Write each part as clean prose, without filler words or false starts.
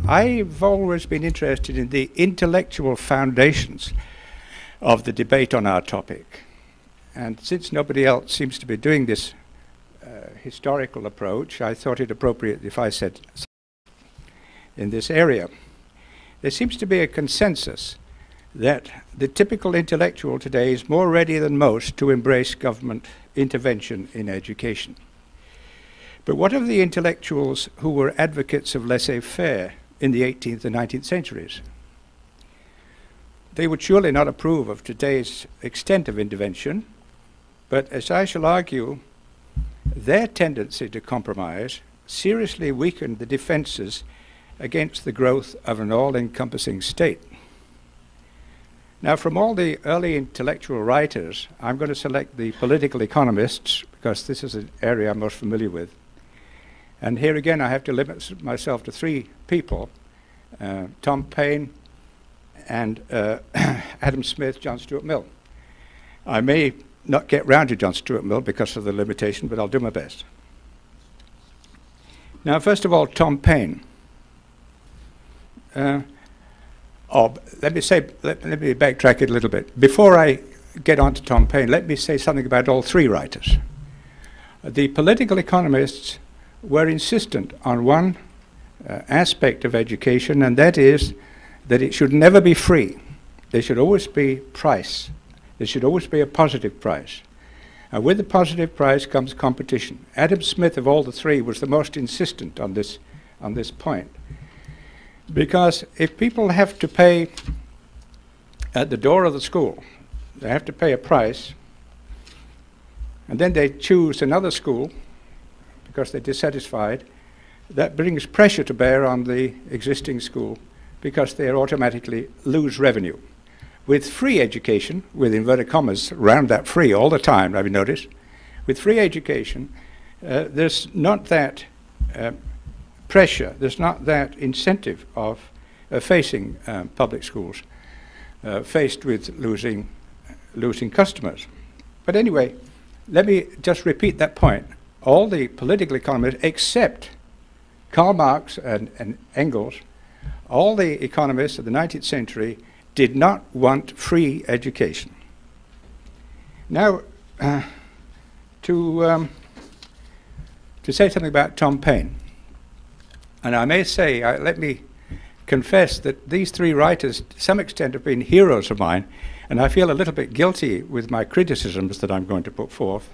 I've always been interested in the intellectual foundations of the debate on our topic. And since nobody else seems to be doing this historical approach, I thought it appropriate if I said in this area. There seems to be a consensus that the typical intellectual today is more ready than most to embrace government intervention in education. But what of the intellectuals who were advocates of laissez-faire in the 18th and 19th centuries? They would surely not approve of today's extent of intervention, but as I shall argue, their tendency to compromise seriously weakened the defenses against the growth of an all-encompassing state. Now, from all the early intellectual writers, I'm going to select the political economists because this is an area I'm most familiar with. And here again, I have to limit myself to three people, Tom Paine and Adam Smith, John Stuart Mill. I may not get round to John Stuart Mill because of the limitation, but I'll do my best. Now, first of all, Tom Paine. Let me backtrack it a little bit. Before I get on to Tom Paine, let me say something about all three writers. The political economists were insistent on one aspect of education, and that is that it should never be free. There should always be price. There should always be a positive price. And with the positive price comes competition. Adam Smith, of all the three, was the most insistent on this point. Because if people have to pay at the door of the school, they have to pay a price, and then they choose another school because they're dissatisfied, that brings pressure to bear on the existing school because they automatically lose revenue. With free education, with inverted commas around that free all the time, have you noticed? With free education, there's not that pressure, there's not that incentive of facing public schools, faced with losing customers. But anyway, let me just repeat that point. All the political economists, except Karl Marx and Engels, all the economists of the 19th century did not want free education. Now, to say something about Tom Paine, and I may say, let me confess that these three writers, to some extent, have been heroes of mine, and I feel a little bit guilty with my criticisms that I'm going to put forth.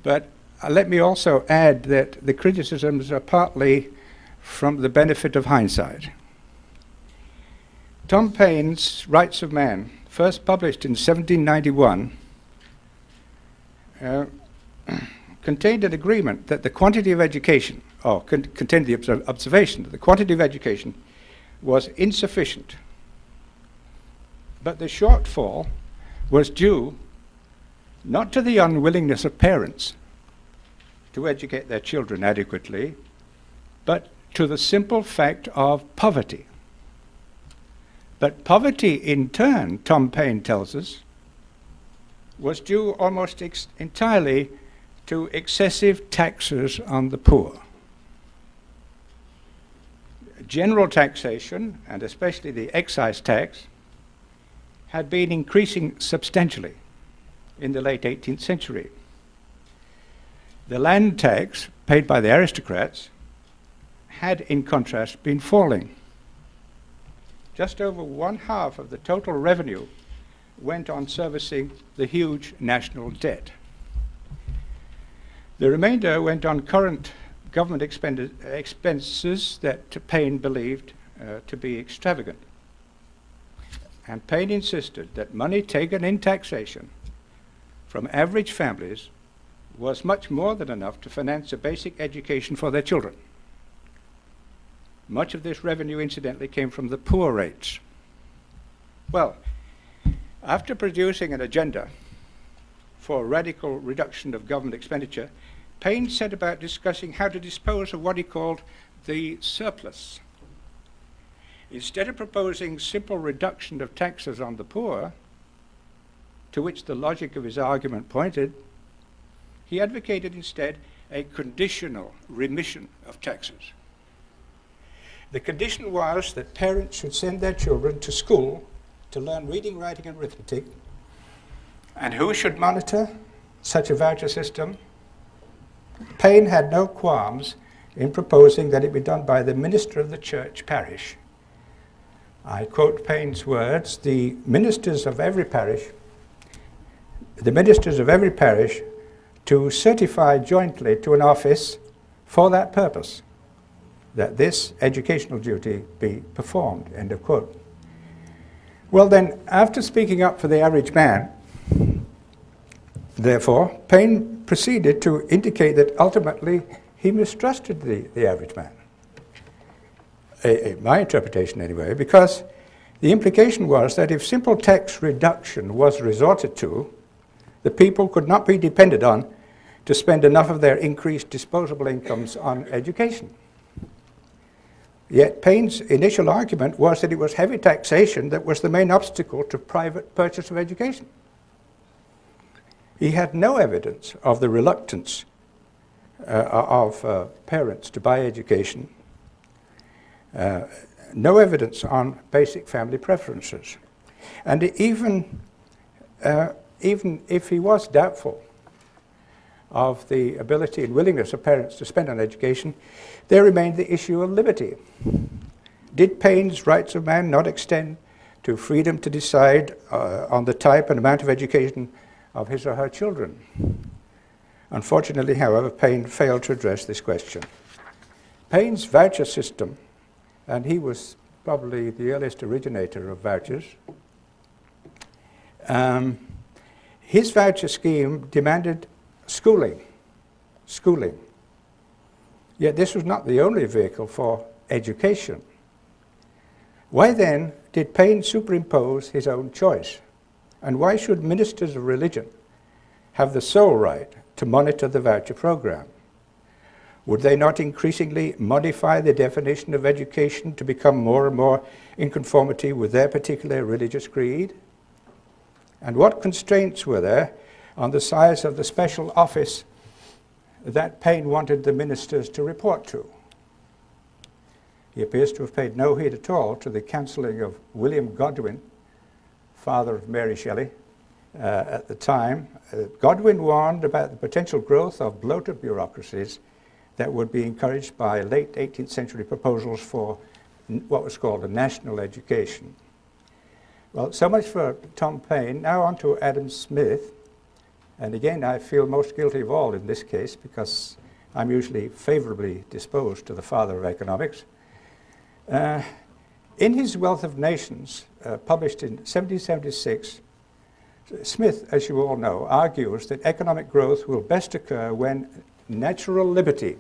But let me also add that the criticisms are partly from the benefit of hindsight. Tom Paine's Rights of Man, first published in 1791, contained an agreement that the quantity of education, or contained the observation that the quantity of education was insufficient, but the shortfall was due not to the unwillingness of parents to educate their children adequately, but to the simple fact of poverty. But poverty, in turn, Tom Paine tells us, was due almost entirely to excessive taxes on the poor. General taxation, and especially the excise tax, had been increasing substantially in the late 18th century. The land tax paid by the aristocrats had, in contrast, been falling. Just over 1/2 of the total revenue went on servicing the huge national debt. The remainder went on current government expenses that Paine believed to be extravagant. And Paine insisted that money taken in taxation from average families was much more than enough to finance a basic education for their children. Much of this revenue, incidentally, came from the poor rates. Well, after producing an agenda for radical reduction of government expenditure, Paine set about discussing how to dispose of what he called the surplus. Instead of proposing simple reduction of taxes on the poor, to which the logic of his argument pointed, he advocated instead a conditional remission of taxes. The condition was that parents should send their children to school to learn reading, writing, and arithmetic. And who should monitor such a voucher system? Paine had no qualms in proposing that it be done by the minister of the church parish. I quote Paine's words, the ministers of every parish to certify jointly to an office for that purpose, that this educational duty be performed, end of quote. Well then, after speaking up for the average man, therefore, Paine proceeded to indicate that ultimately he mistrusted the average man. My interpretation anyway, because the implication was that if simple tax reduction was resorted to, the people could not be depended on to spend enough of their increased disposable incomes on education. Yet Paine's initial argument was that it was heavy taxation that was the main obstacle to private purchase of education. He had no evidence of the reluctance of parents to buy education, no evidence on basic family preferences. And even if he was doubtful of the ability and willingness of parents to spend on education, there remained the issue of liberty. Did Paine's rights of man not extend to freedom to decide on the type and amount of education of his or her children? Unfortunately, however, Paine failed to address this question. Paine's voucher system, and he was probably the earliest originator of vouchers, his voucher scheme demanded schooling. Yet this was not the only vehicle for education. Why then did Paine superimpose his own choice? And why should ministers of religion have the sole right to monitor the voucher program? Would they not increasingly modify the definition of education to become more and more in conformity with their particular religious creed? And what constraints were there on the size of the special office that Paine wanted the ministers to report to? He appears to have paid no heed at all to the counselling of William Godwin, father of Mary Shelley, at the time. Godwin warned about the potential growth of bloated bureaucracies that would be encouraged by late 18th century proposals for what was called a national education. Well, so much for Tom Paine. Now on to Adam Smith. And again, I feel most guilty of all in this case because I'm usually favorably disposed to the father of economics. In his Wealth of Nations, published in 1776, Smith, as you all know, argues that economic growth will best occur when natural liberty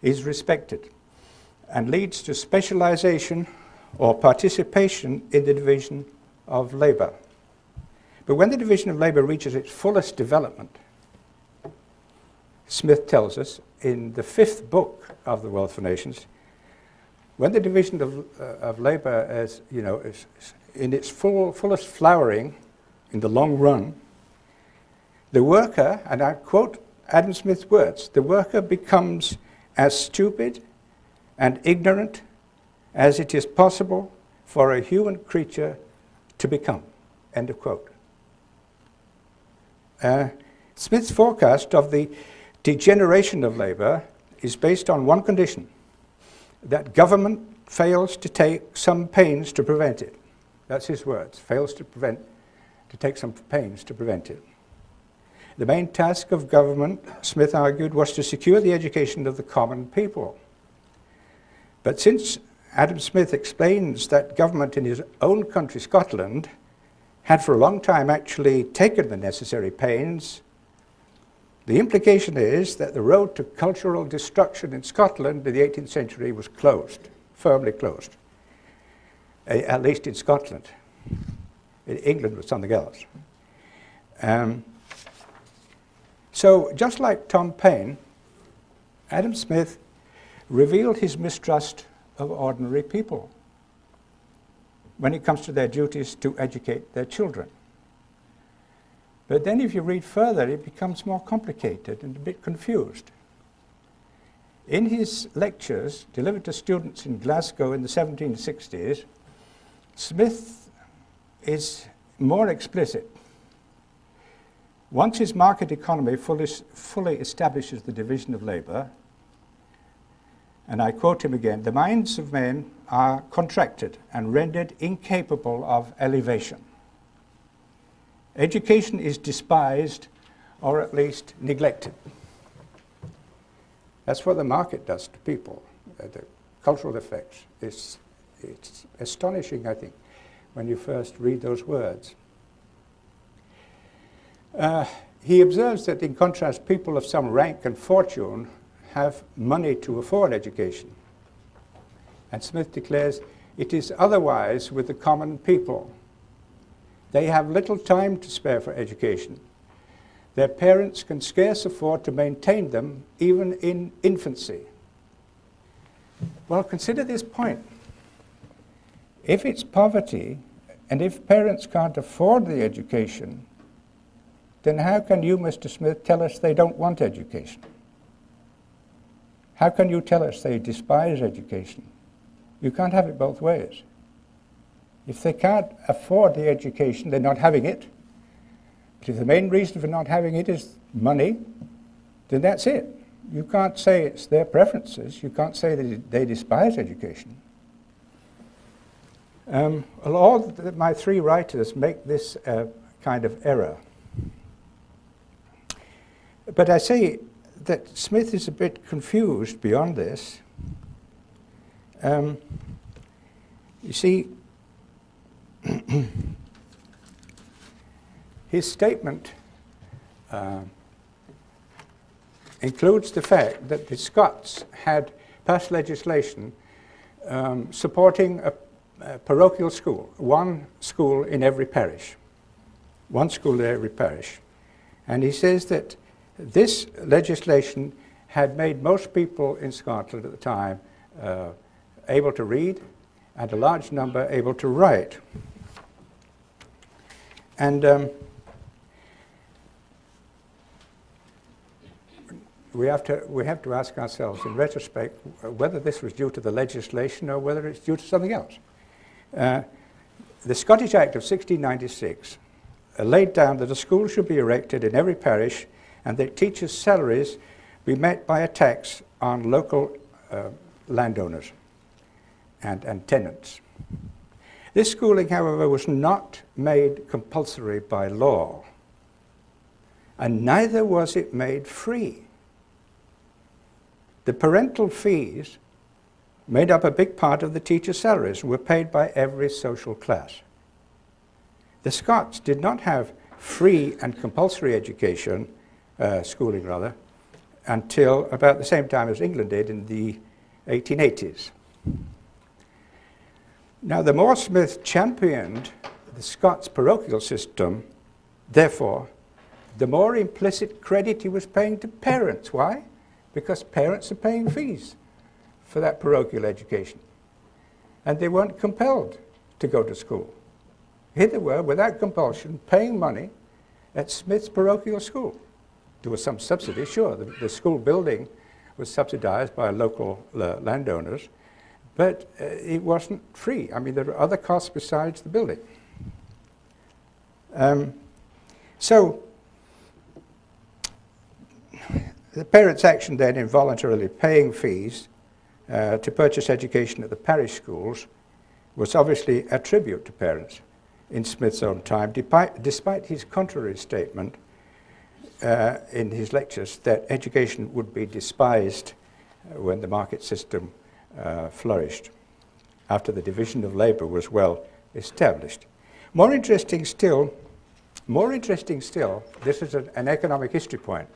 is respected and leads to specialization or participation in the division of labor. But when the division of labor reaches its fullest development, Smith tells us in the 5th book of the Wealth of Nations, when the division of labor is in its fullest flowering in the long run, the worker, and I quote Adam Smith's words, the worker becomes as stupid and ignorant as it is possible for a human creature to become, end of quote. Smith's forecast of the degeneration of labor is based on one condition, that government fails to take some pains to prevent it. That's his words, fails to take some pains to prevent it. The main task of government, Smith argued, was to secure the education of the common people. But since Adam Smith explains that government in his own country, Scotland, had for a long time actually taken the necessary pains, the implication is that the road to cultural destruction in Scotland in the 18th century was closed, firmly closed, at least in Scotland. In England was something else. So just like Tom Paine, Adam Smith revealed his mistrust of ordinary people when it comes to their duties to educate their children. But then if you read further, it becomes more complicated and a bit confused. In his lectures delivered to students in Glasgow in the 1760s, Smith is more explicit. Once his market economy fully establishes the division of labour, and I quote him again, the minds of men are contracted and rendered incapable of elevation. Education is despised or at least neglected. That's what the market does to people, the cultural effects. It's astonishing, I think, when you first read those words. He observes that, in contrast, people of some rank and fortune have money to afford education. And Smith declares, it is otherwise with the common people. They have little time to spare for education. Their parents can scarce afford to maintain them even in infancy. Well, consider this point. If it's poverty, and if parents can't afford the education, then how can you, Mr. Smith, tell us they don't want education? How can you tell us they despise education? You can't have it both ways. If they can't afford the education, they're not having it. But if the main reason for not having it is money, then that's it. You can't say it's their preferences. You can't say that they despise education. My three writers make this kind of error. But I say that Smith is a bit confused beyond this. You see, his statement includes the fact that the Scots had passed legislation supporting a parochial school, one school in every parish. One school in every parish. And he says that this legislation had made most people in Scotland at the time able to read, and a large number able to write. And we have to ask ourselves, in retrospect, whether this was due to the legislation or whether it's due to something else. The Scottish Act of 1696 laid down that a school should be erected in every parish and that teachers' salaries be met by a tax on local landowners and tenants. This schooling, however, was not made compulsory by law, and neither was it made free. The parental fees made up a big part of the teachers' salaries and were paid by every social class. The Scots did not have free and compulsory education, schooling rather, until about the same time as England did in the 1880s. Now, the more Smith championed the Scots parochial system, therefore, the more implicit credit he was paying to parents. Why? Because parents are paying fees for that parochial education. And they weren't compelled to go to school. Here they were, without compulsion, paying money at Smith's parochial school. There was some subsidy, sure. The school building was subsidized by local landowners, but it wasn't free. I mean, there were other costs besides the building. So the parents' action then in voluntarily paying fees to purchase education at the parish schools was obviously a tribute to parents in Smith's own time, despite his contrary statement in his lectures that education would be despised when the market system flourished, after the division of labor was well established. More interesting still, this is an economic history point.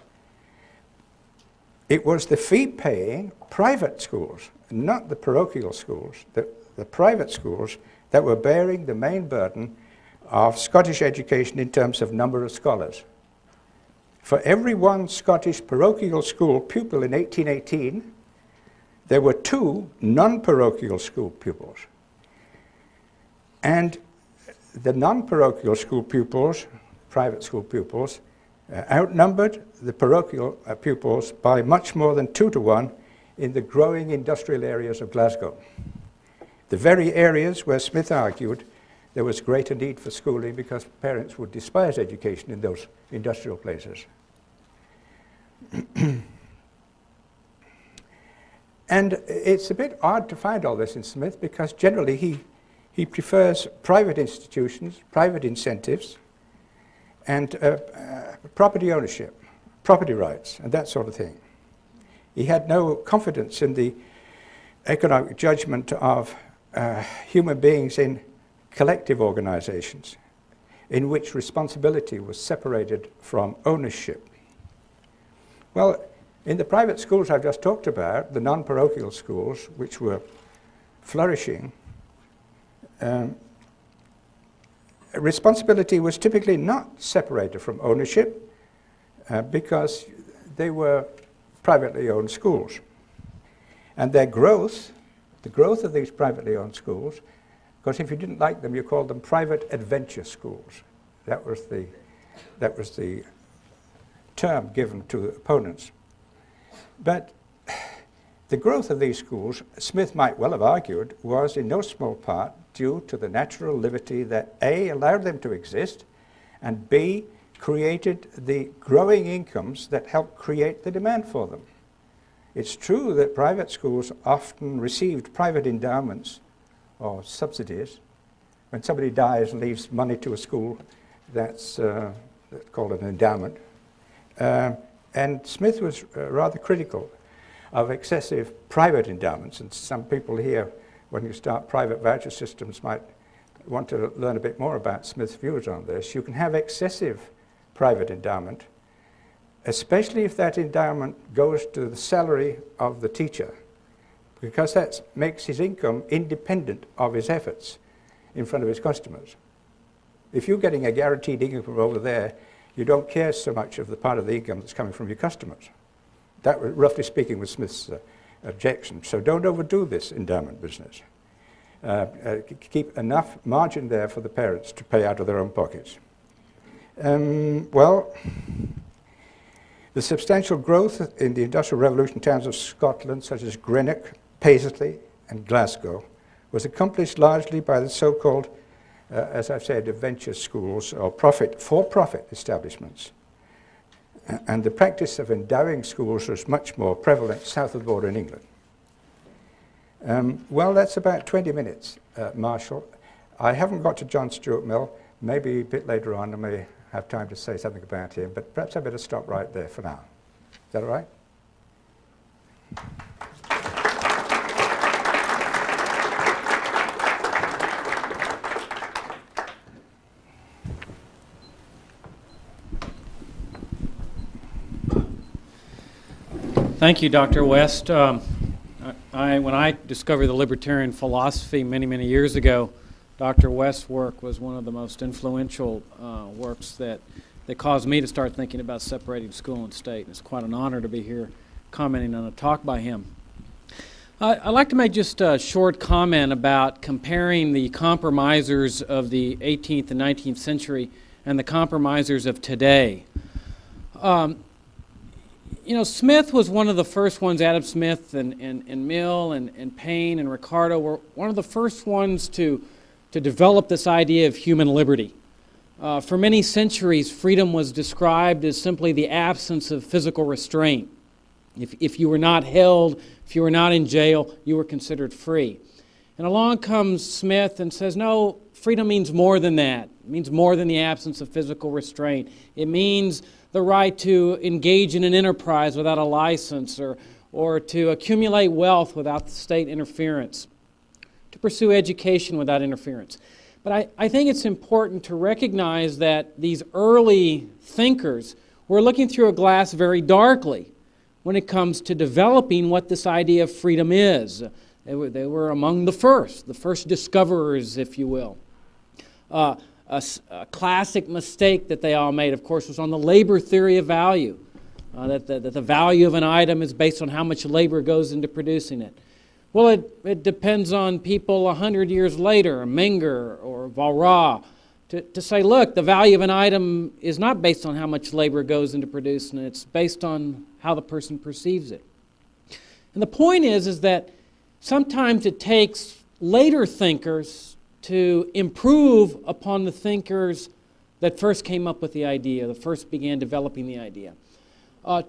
It was the fee-paying private schools, not the parochial schools, the private schools that were bearing the main burden of Scottish education in terms of number of scholars. For every one Scottish parochial school pupil in 1818, there were 2 non-parochial school pupils. And the non-parochial school pupils, private school pupils, outnumbered the parochial pupils by much more than 2 to 1 in the growing industrial areas of Glasgow. The very areas where Smith argued there was greater need for schooling because parents would despise education in those industrial places. And it's a bit odd to find all this in Smith because generally he prefers private institutions, private incentives, and property ownership, property rights, and that sort of thing. He had no confidence in the economic judgment of human beings in collective organizations in which responsibility was separated from ownership. Well, in the private schools I've just talked about, the non-parochial schools, which were flourishing, responsibility was typically not separated from ownership because they were privately owned schools. And their growth, the growth of these privately owned schools, because if you didn't like them, you called them private adventure schools. That was the term given to opponents. But the growth of these schools, Smith might well have argued, was in no small part due to the natural liberty that A, allowed them to exist, and B, created the growing incomes that helped create the demand for them. It's true that private schools often received private endowments or subsidies. When somebody dies and leaves money to a school, that's called an endowment. And Smith was rather critical of excessive private endowments, and some people here, when you start private voucher systems, might want to learn a bit more about Smith's views on this. You can have excessive private endowment, especially if that endowment goes to the salary of the teacher, because that makes his income independent of his efforts in front of his customers. If you're getting a guaranteed income from over there, you don't care so much of the part of the income that's coming from your customers. That, roughly speaking, was Smith's objection. So don't overdo this endowment business. Keep enough margin there for the parents to pay out of their own pockets. Well, the substantial growth in the Industrial Revolution towns of Scotland, such as Greenock, Paisley, and Glasgow, was accomplished largely by the so-called, as I've said, adventure schools or for-profit establishments. And the practice of endowing schools was much more prevalent south of the border in England. Well, that's about 20 minutes, Marshall. I haven't got to John Stuart Mill. Maybe a bit later on I may have time to say something about him, but perhaps I better stop right there for now. Is that all right? Thank you, Dr. West. When I discovered the libertarian philosophy many years ago, Dr. West's work was one of the most influential works that caused me to start thinking about separating school and state. It's quite an honor to be here commenting on a talk by him. I'd like to make just a short comment about comparing the compromisers of the 18th and 19th century and the compromisers of today. You know, Smith was one of the first ones, Adam Smith and Mill and Paine and Ricardo were one of the first ones to develop this idea of human liberty. For many centuries, freedom was described as simply the absence of physical restraint. If you were not held, if you were not in jail, you were considered free. And along comes Smith and says, no, freedom means more than that. It means more than the absence of physical restraint. It means the right to engage in an enterprise without a license or to accumulate wealth without state interference, to pursue education without interference. But I think it's important to recognize that these early thinkers were looking through a glass very darkly when it comes to developing what this idea of freedom is. They were among the first discoverers, if you will. A classic mistake that they all made, of course, was on the labor theory of value, that the value of an item is based on how much labor goes into producing it. Well, it depends on people 100 years later, Menger or Valra, to say, look, the value of an item is not based on how much labor goes into producing it, it's based on how the person perceives it. And the point is that sometimes it takes later thinkers to improve upon the thinkers that first came up with the idea, that first began developing the idea.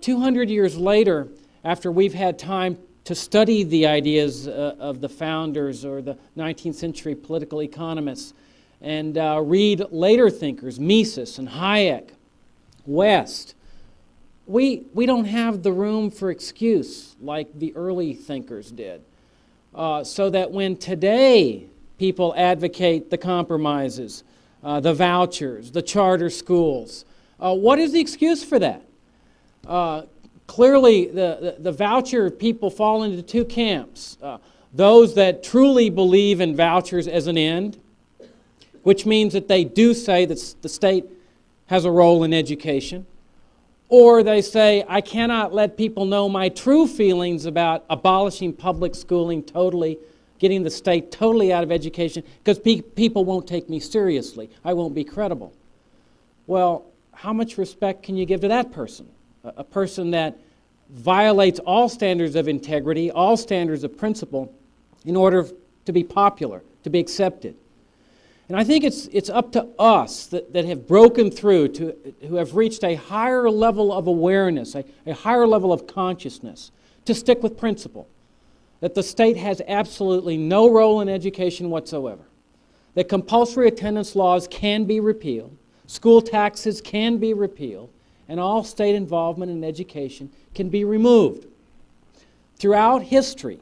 200 years later, after we've had time to study the ideas of the founders or the 19th century political economists and read later thinkers, Mises and Hayek, West, we don't have the room for excuse like the early thinkers did. So that when today people advocate the compromises, the vouchers, the charter schools, what is the excuse for that? Clearly, the voucher people fall into two camps. Those that truly believe in vouchers as an end, which means that they do say that the state has a role in education, or they say, I cannot let people know my true feelings about abolishing public schooling totally, getting the state totally out of education, because people won't take me seriously. I won't be credible. Well, how much respect can you give to that person? A person that violates all standards of integrity, all standards of principle, in order to be popular, to be accepted. And I think it's up to us that have broken through, who have reached a higher level of awareness, a higher level of consciousness, to stick with principle. That the state has absolutely no role in education whatsoever. That compulsory attendance laws can be repealed, school taxes can be repealed, and all state involvement in education can be removed. Throughout history,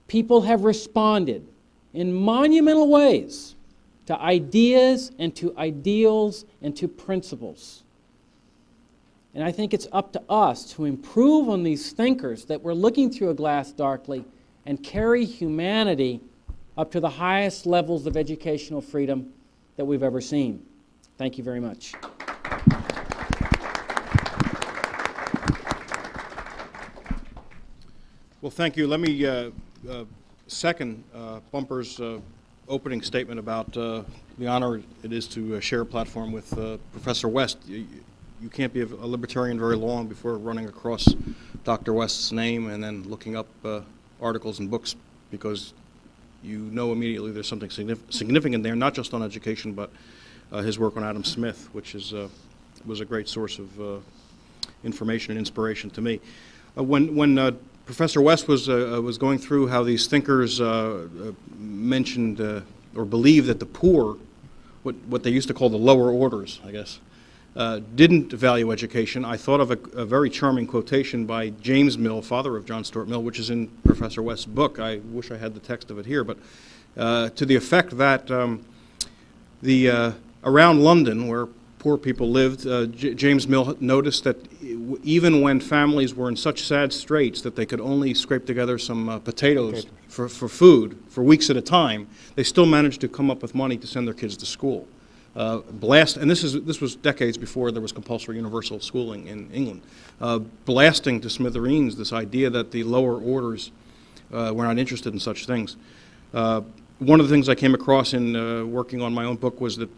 people have responded in monumental ways to ideas and to ideals and to principles. And I think it's up to us to improve on these thinkers that we're looking through a glass darkly and carry humanity up to the highest levels of educational freedom that we've ever seen. Thank you very much. Well, thank you. Let me second Bumper's opening statement about the honor it is to share a platform with Professor West. You can't be a libertarian very long before running across Dr. West's name and then looking up articles and books, because you know immediately there's something significant there, not just on education, but his work on Adam Smith, which is, was a great source of information and inspiration to me. When Professor West was going through how these thinkers mentioned or believed that the poor, what they used to call the lower orders, I guess, didn't value education, I thought of a very charming quotation by James Mill, father of John Stuart Mill, which is in Professor West's book. I wish I had the text of it here, but to the effect that around London, where poor people lived, James Mill noticed that even when families were in such sad straits that they could only scrape together some potatoes for food for weeks at a time, they still managed to come up with money to send their kids to school. And this was decades before there was compulsory universal schooling in England, blasting to smithereens this idea that the lower orders were not interested in such things. One of the things I came across in working on my own book was that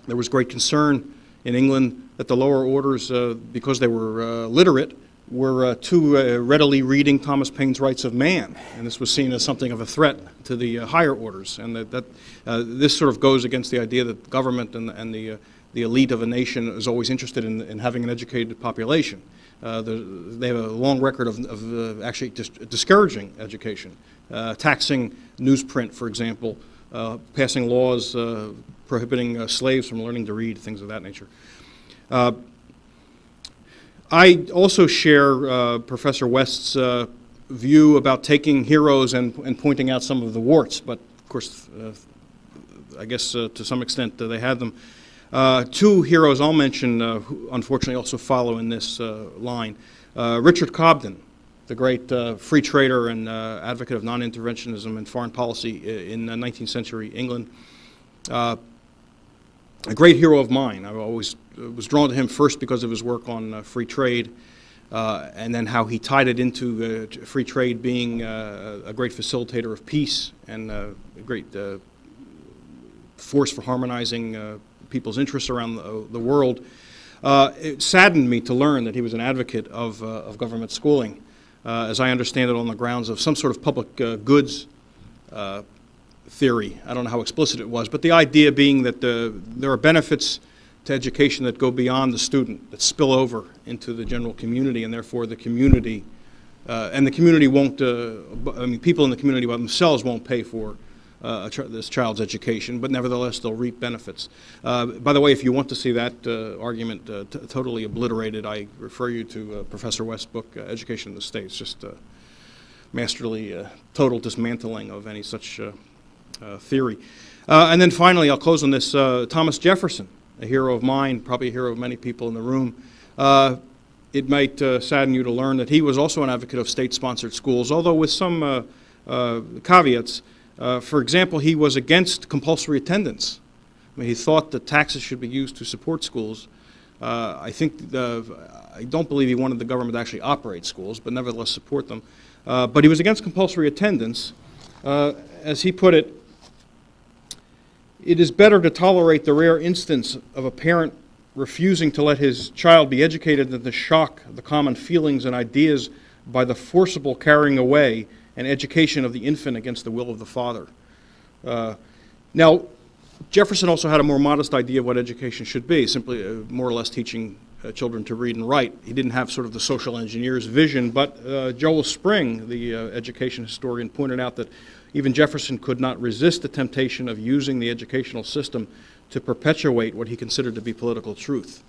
there was great concern in England that the lower orders, because they were literate, were too readily reading Thomas Paine's Rights of Man, and this was seen as something of a threat to the higher orders, and that this sort of goes against the idea that government and the elite of a nation is always interested in having an educated population. They have a long record of actually discouraging education, taxing newsprint, for example, passing laws prohibiting slaves from learning to read, things of that nature. I also share Professor West's view about taking heroes and pointing out some of the warts, but of course, I guess to some extent they had them. Two heroes I'll mention who unfortunately also follow in this line. Richard Cobden, the great free trader and advocate of non-interventionism and foreign policy in 19th century England. A great hero of mine. I always was drawn to him first because of his work on free trade, and then how he tied it into free trade being a great facilitator of peace and a great force for harmonizing people's interests around the world. It saddened me to learn that he was an advocate of government schooling. as I understand it, on the grounds of some sort of public goods theory. I don't know how explicit it was, but the idea being that there are benefits to education that go beyond the student, that spill over into the general community, and therefore the community, and the community won't, I mean, people in the community by themselves won't pay for this child's education, but nevertheless they'll reap benefits. By the way, if you want to see that argument totally obliterated, I refer you to Professor West's book, Education in the States, just masterly total dismantling of any such theory. And then finally, I'll close on this, Thomas Jefferson, a hero of mine, probably a hero of many people in the room. It might sadden you to learn that he was also an advocate of state-sponsored schools, although with some caveats. For example, he was against compulsory attendance. I mean, he thought that taxes should be used to support schools. I don't believe he wanted the government to actually operate schools, but nevertheless support them. But he was against compulsory attendance. As he put it, it is better to tolerate the rare instance of a parent refusing to let his child be educated than to shock the common feelings and ideas by the forcible carrying away and education of the infant against the will of the father. Now, Jefferson also had a more modest idea of what education should be, simply more or less teaching children to read and write. He didn't have sort of the social engineer's vision, but Joel Spring, the education historian, pointed out that even Jefferson could not resist the temptation of using the educational system to perpetuate what he considered to be political truth.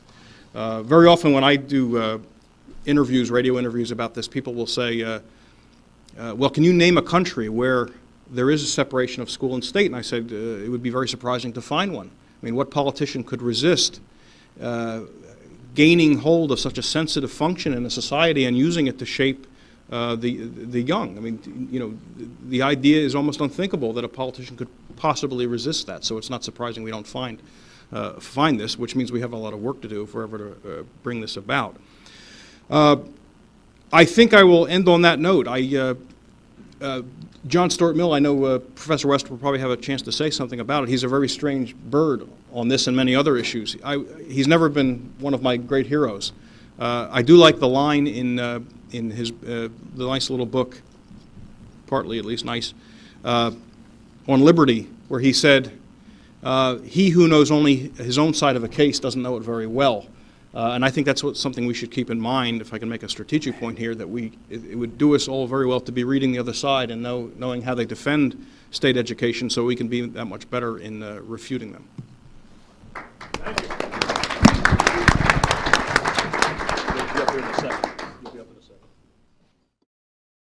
Very often when I do interviews, radio interviews about this, people will say, well, can you name a country where there is a separation of school and state? And I said, it would be very surprising to find one. I mean, what politician could resist gaining hold of such a sensitive function in a society and using it to shape the young? I mean, you know, the idea is almost unthinkable that a politician could possibly resist that. So it's not surprising we don't find this, which means we have a lot of work to do if we're ever to bring this about. I think I will end on that note. John Stuart Mill, I know Professor West will probably have a chance to say something about it. He's a very strange bird on this and many other issues. He's never been one of my great heroes. I do like the line in his the nice little book, partly at least nice, on liberty, where he said, he who knows only his own side of a case doesn't know it very well. And I think that's something we should keep in mind, if I can make a strategic point here, that it would do us all very well to be reading the other side and knowing how they defend state education so we can be that much better in refuting them.